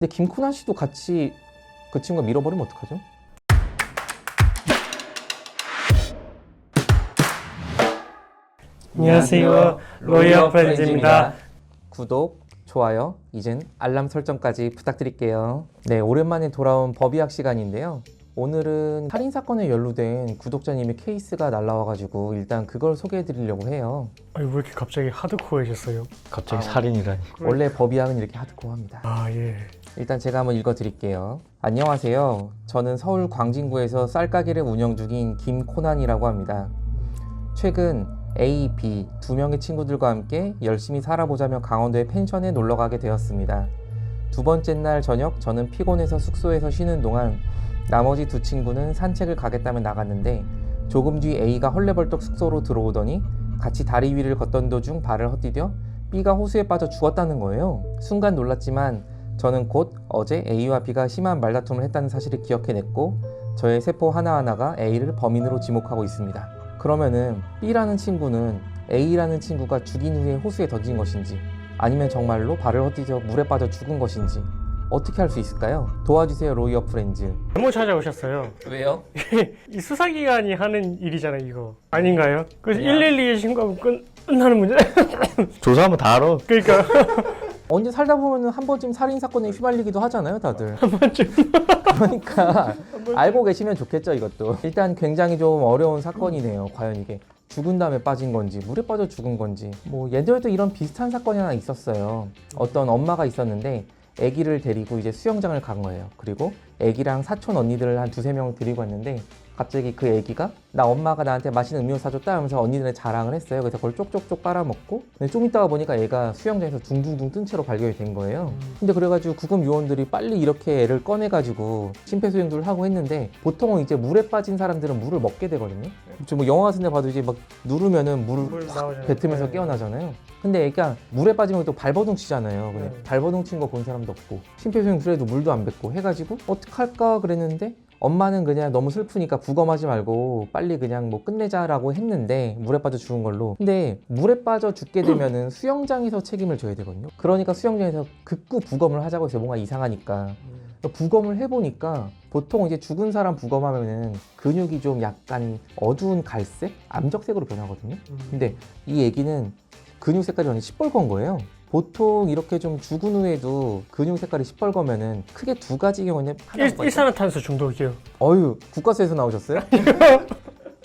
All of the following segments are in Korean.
근데 김코난 씨도 같이 그 친구가 밀어버리면 어떡하죠? 안녕하세요. 로이어 프렌즈입니다. 구독, 좋아요, 이젠 알람 설정까지 부탁드릴게요. 네, 오랜만에 돌아온 법의학 시간인데요. 오늘은 살인사건에 연루된 구독자님의 케이스가 날라와가지고 일단 그걸 소개해드리려고 해요. 아니, 왜 이렇게 갑자기 하드코어해졌어요? 갑자기 살인이라니. 원래 법의학은 이렇게 하드코어합니다. 아, 예. 일단 제가 한번 읽어드릴게요. 안녕하세요. 저는 서울 광진구에서 쌀가게를 운영 중인 김코난이라고 합니다. 최근 A, B 두 명의 친구들과 함께 열심히 살아보자며 강원도의 펜션에 놀러가게 되었습니다. 두 번째 날 저녁 저는 피곤해서 숙소에서 쉬는 동안 나머지 두 친구는 산책을 가겠다며 나갔는데 조금 뒤 A가 헐레벌떡 숙소로 들어오더니 같이 다리 위를 걷던 도중 발을 헛디뎌 B가 호수에 빠져 죽었다는 거예요. 순간 놀랐지만 저는 곧 어제 A와 B가 심한 말다툼을 했다는 사실을 기억해냈고 저의 세포 하나하나가 A를 범인으로 지목하고 있습니다. 그러면은 B라는 친구는 A라는 친구가 죽인 후에 호수에 던진 것인지 아니면 정말로 발을 헛디뎌 물에 빠져 죽은 것인지 어떻게 할 수 있을까요? 도와주세요 로이어 프렌즈. 잘못 찾아오셨어요. 왜요? 이 수사기관이 하는 일이잖아요, 이거. 아닌가요? 그래서 아니야. 112에 신고하면 끝나는 문제. 조사하면 다 알아. 그러니까. 언제 살다 보면 한 번쯤 살인사건에 휘말리기도 하잖아요 다들. 한 번쯤. 그러니까 알고 계시면 좋겠죠 이것도. 일단 굉장히 좀 어려운 사건이네요. 과연 이게 죽은 다음에 빠진 건지 물에 빠져 죽은 건지. 뭐 예전에도 이런 비슷한 사건이 하나 있었어요. 어떤 엄마가 있었는데 아기를 데리고 이제 수영장을 간 거예요. 그리고 아기랑 사촌 언니들을 한 두세 명 데리고 왔는데 갑자기 그 아기가 나 엄마가 나한테 맛있는 음료 사줬다 하면서 언니들의 자랑을 했어요. 그래서 그걸 쪽쪽쪽 빨아먹고 근데 좀 있다가 보니까 애가 수영장에서 둥둥둥 뜬 채로 발견이 된 거예요. 근데 그래가지고 구급 요원들이 빨리 이렇게 애를 꺼내가지고 심폐소생술을 하고 했는데 보통은 이제 물에 빠진 사람들은 물을 먹게 되거든요. 뭐 영화 같은 데 봐도 이제 막 누르면은 물을 확 뱉으면서 네. 깨어나잖아요. 근데 애가 물에 빠지면 또 발버둥 치잖아요. 근데 네. 발버둥 친 거 본 사람도 없고 심폐소생술에도 물도 안 뱉고 해가지고 어떡할까 그랬는데 엄마는 그냥 너무 슬프니까 부검하지 말고 빨리 그냥 뭐 끝내자라고 했는데 물에 빠져 죽은 걸로. 근데 물에 빠져 죽게 되면은 수영장에서 책임을 져야 되거든요. 그러니까 수영장에서 극구 부검을 하자고 해서 뭔가 이상하니까 부검을 해보니까 보통 이제 죽은 사람 부검하면은 근육이 좀 약간 어두운 갈색? 암적색으로 변하거든요. 근데 이 애기는 근육 색깔이 완전 시뻘건 거예요. 보통 이렇게 좀 죽은 후에도 근육 색깔이 시뻘거면은 크게 두 가지 경우는 일산화탄소 중독이요. 어휴, 국가수에서 나오셨어요?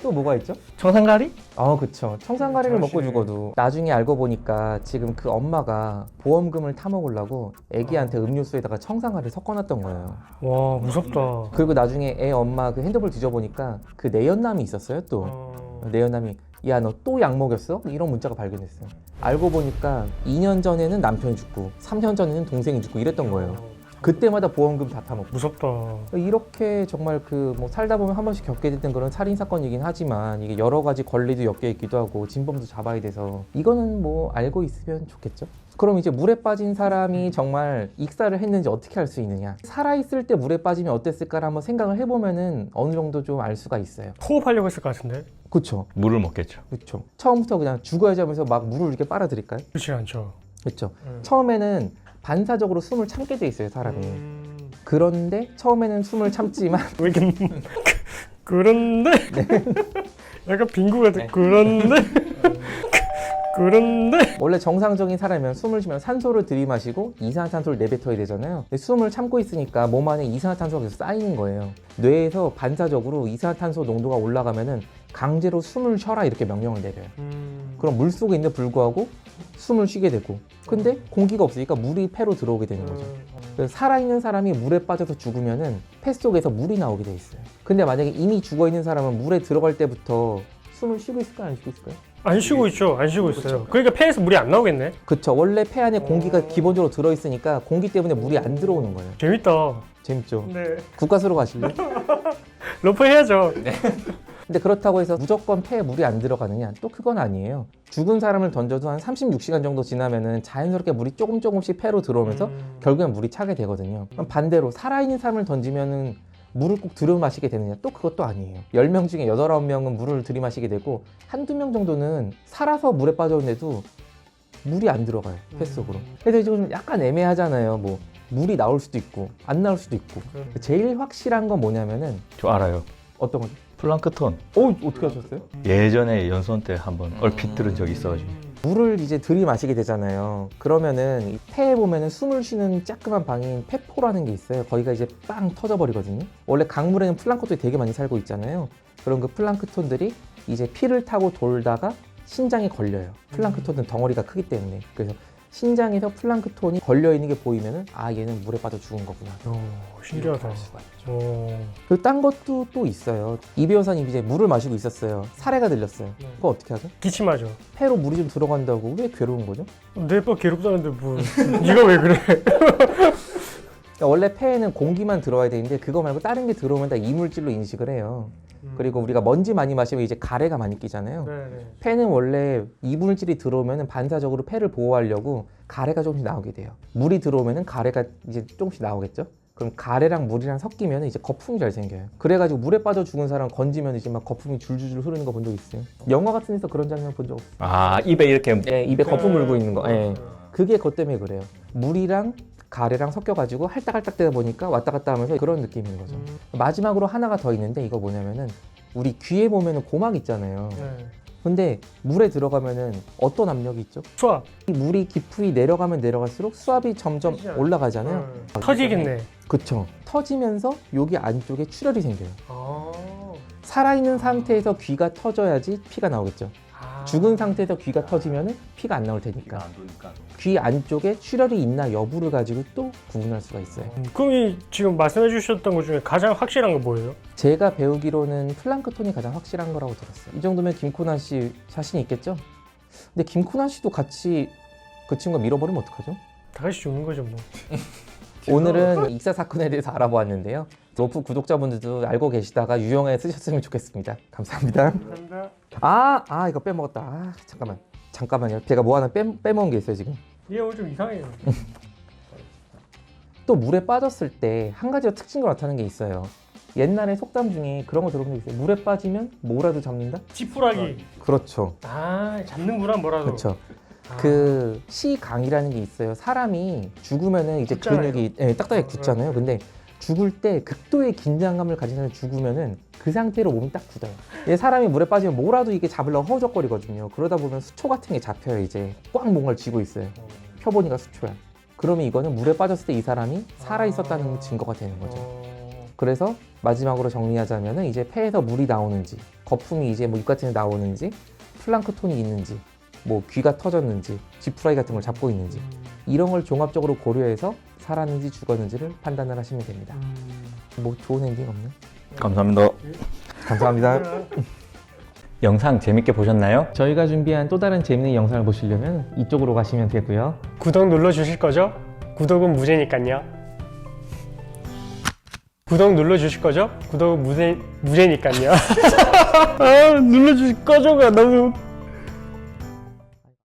또 뭐가 있죠? 청산가리? 그쵸. 청산가리를 먹고 사실. 죽어도 나중에 알고 보니까 지금 그 엄마가 보험금을 타먹으려고 애기한테 음료수에다가 청산가리를 섞어놨던 거예요. 와, 무섭다. 그리고 나중에 애 엄마 그 핸드폰 뒤져보니까 그 내연남이 있었어요 또. 내연남이 야 너 또 약 먹였어? 이런 문자가 발견됐어요. 알고 보니까 2년 전에는 남편이 죽고 3년 전에는 동생이 죽고 이랬던 거예요. 그때마다 보험금 다 타먹고. 무섭다. 이렇게 정말 그 뭐 살다 보면 한 번씩 겪게 됐던 그런 살인 사건이긴 하지만 이게 여러 가지 권리도 엮여 있기도 하고 진범도 잡아야 돼서 이거는 뭐 알고 있으면 좋겠죠. 그럼 이제 물에 빠진 사람이 정말 익사를 했는지 어떻게 알 수 있느냐? 살아있을 때 물에 빠지면 어땠을까를 한번 생각을 해보면은 어느 정도 좀 알 수가 있어요. 호흡하려고 했을 것 같은데? 그쵸? 물을 먹겠죠. 그쵸? 처음부터 그냥 죽어야지 하면서 막 물을 이렇게 빨아들일까요? 그렇지 않죠. 그쵸? 처음에는 반사적으로 숨을 참게 돼 있어요 사람이. 그런데 처음에는 숨을 참지만 왜 이렇게. 그런데? 약간 빙구 같아. 네. 그런데? 그런데? 원래 정상적인 사람이면 숨을 쉬면 산소를 들이마시고 이산화탄소를 내뱉어야 되잖아요. 근데 숨을 참고 있으니까 몸 안에 이산화탄소가 계속 쌓이는 거예요. 뇌에서 반사적으로 이산화탄소 농도가 올라가면은 강제로 숨을 쉬어라 이렇게 명령을 내려요. 그럼 물 속에 있는데 불구하고 숨을 쉬게 되고 근데 공기가 없으니까 물이 폐로 들어오게 되는 거죠. 그래서 살아있는 사람이 물에 빠져서 죽으면은 폐 속에서 물이 나오게 돼 있어요. 근데 만약에 이미 죽어있는 사람은 물에 들어갈 때부터 숨을 쉬고 있을까요? 안 쉬고 있을까요? 안 쉬고 있죠. 안 쉬고 있어요. 그러니까 폐에서 물이 안 나오겠네. 그쵸. 원래 폐 안에 공기가 기본적으로 들어있으니까 공기 때문에 물이 안 들어오는 거예요. 재밌다. 재밌죠? 네. 국가수로 가실래요? 러프 해야죠. 근데 그렇다고 해서 무조건 폐에 물이 안 들어가느냐? 또 그건 아니에요. 죽은 사람을 던져도 한 36시간 정도 지나면은 자연스럽게 물이 조금씩 폐로 들어오면서 결국엔 물이 차게 되거든요. 그럼 반대로 살아있는 사람을 던지면은 물을 꼭 들이마시게 되느냐? 또 그것도 아니에요. 10명 중에 8, 9명은 물을 들이마시게 되고 한두 명 정도는 살아서 물에 빠졌는데도 물이 안 들어가요, 폐 속으로. 그래서 좀 약간 애매하잖아요. 뭐 물이 나올 수도 있고 안 나올 수도 있고 제일 확실한 건 뭐냐면은 저 알아요. 어떤 거죠? 플랑크톤. 어떻게 하셨어요? 예전에 연수원 때 한번 얼핏 들은 적이 있어가지고. 물을 이제 들이마시게 되잖아요. 그러면은 이 폐에 보면은 숨을 쉬는 조그만 방인 폐포라는 게 있어요. 거기가 이제 빵 터져버리거든요. 원래 강물에는 플랑크톤이 되게 많이 살고 있잖아요. 그런 그 플랑크톤들이 이제 피를 타고 돌다가 신장에 걸려요. 플랑크톤은 덩어리가 크기 때문에. 그래서 신장에서 플랑크톤이 걸려있는 게 보이면은 아 얘는 물에 빠져 죽은 거구나. 신기하다. 그리고 딴 것도 또 있어요. 이 배우사님 이제 물을 마시고 있었어요. 사례가 들렸어요. 그거 어떻게 하죠? 기침하죠. 폐로 물이 좀 들어간다고 왜 괴로운 거죠? 내빠 괴롭다는데 뭐 네가 왜 그래? 그러니까 원래 폐에는 공기만 들어와야 되는데 그거 말고 다른 게 들어오면 다 이물질로 인식을 해요. 그리고 우리가 먼지 많이 마시면 이제 가래가 많이 끼잖아요. 네네. 폐는 원래 이물질이 들어오면 반사적으로 폐를 보호하려고 가래가 조금씩 나오게 돼요. 물이 들어오면 가래가 이제 조금씩 나오겠죠. 그럼 가래랑 물이랑 섞이면 이제 거품이 잘 생겨요. 그래가지고 물에 빠져 죽은 사람 건지면 이제 막 거품이 줄줄줄 흐르는 거 본 적 있어요. 영화 같은 데서 그런 장면 본 적 없어요. 아, 입에 이렇게. 예, 입에 거품 물고 있는 거. 예. 그게 그것 때문에 그래요. 물이랑 가래랑 섞여가지고 할딱할딱 되다 보니까 왔다 갔다 하면서 그런 느낌인 거죠. 마지막으로 하나가 더 있는데 이거 뭐냐면은 우리 귀에 보면은 고막 있잖아요. 네. 근데 물에 들어가면은 어떤 압력이 있죠? 수압. 이 물이 깊이 내려가면 내려갈수록 수압이 점점 올라가잖아요. 터지겠네. 그쵸. 터지면서 여기 안쪽에 출혈이 생겨요. 아. 살아있는 상태에서 귀가 터져야지 피가 나오겠죠. 아. 죽은 상태에서 귀가 터지면은 피가 안 나올 테니까. 안 도니까. 귀 안쪽에 출혈이 있나 여부를 가지고 또 구분할 수가 있어요. 그럼 이 지금 말씀해 주셨던 것 중에 가장 확실한 건 뭐예요? 제가 배우기로는 플랑크톤이 가장 확실한 거라고 들었어요. 이 정도면 김코난 씨 자신 있겠죠? 근데 김코난 씨도 같이 그 친구가 밀어버리면 어떡하죠? 다 같이 죽는 거죠 뭐. 오늘은 익사 사건에 대해서 알아보았는데요. 로프 구독자분들도 알고 계시다가 유용하게 쓰셨으면 좋겠습니다. 감사합니다. 감사합니다. 이거 빼먹었다. 잠깐만요. 제가 뭐 하나 빼먹은 게 있어요 지금. 얘 오늘 좀 이상해요. 또 물에 빠졌을 때 한 가지 특징으로 나타나는 게 있어요. 옛날에 속담 중에 그런 거 들어본 적 있어요. 물에 빠지면 뭐라도 잡는다? 지푸라기. 그렇죠. 아, 잡는구나 뭐라도. 그렇죠. 아. 그 시강이라는 게 있어요. 사람이 죽으면은 이제 굳잖아요. 근육이 딱딱하게 굳잖아요. 근데 죽을 때 극도의 긴장감을 가진 사람이 죽으면은 그 상태로 몸이 딱 굳어요. 얘 사람이 물에 빠지면 뭐라도 이게 잡으려고 허우적거리거든요. 그러다 보면 수초 같은 게 잡혀요. 이제 꽉 뭔가를 쥐고 있어요. 펴보니까 수초야. 그러면 이거는 물에 빠졌을 때 이 사람이 살아 있었다는 증거가 되는 거죠. 그래서 마지막으로 정리하자면은 이제 폐에서 물이 나오는지, 거품이 이제 뭐 입 같은 데 나오는지, 플랑크톤이 있는지, 뭐 귀가 터졌는지, 지푸라기 같은 걸 잡고 있는지 이런 걸 종합적으로 고려해서 살았는지 죽었는지를 판단을 하시면 됩니다. 뭐 좋은 엔딩 없나요? 감사합니다. 감사합니다. 영상 재밌게 보셨나요? 저희가 준비한 또 다른 재밌는 영상을 보시려면 이쪽으로 가시면 되고요. 구독 눌러 주실 거죠? 구독은 무제니까요. 구독 눌러 주실 거죠? 구독은 무제니까요. 아, 눌러 주실 거죠가 너무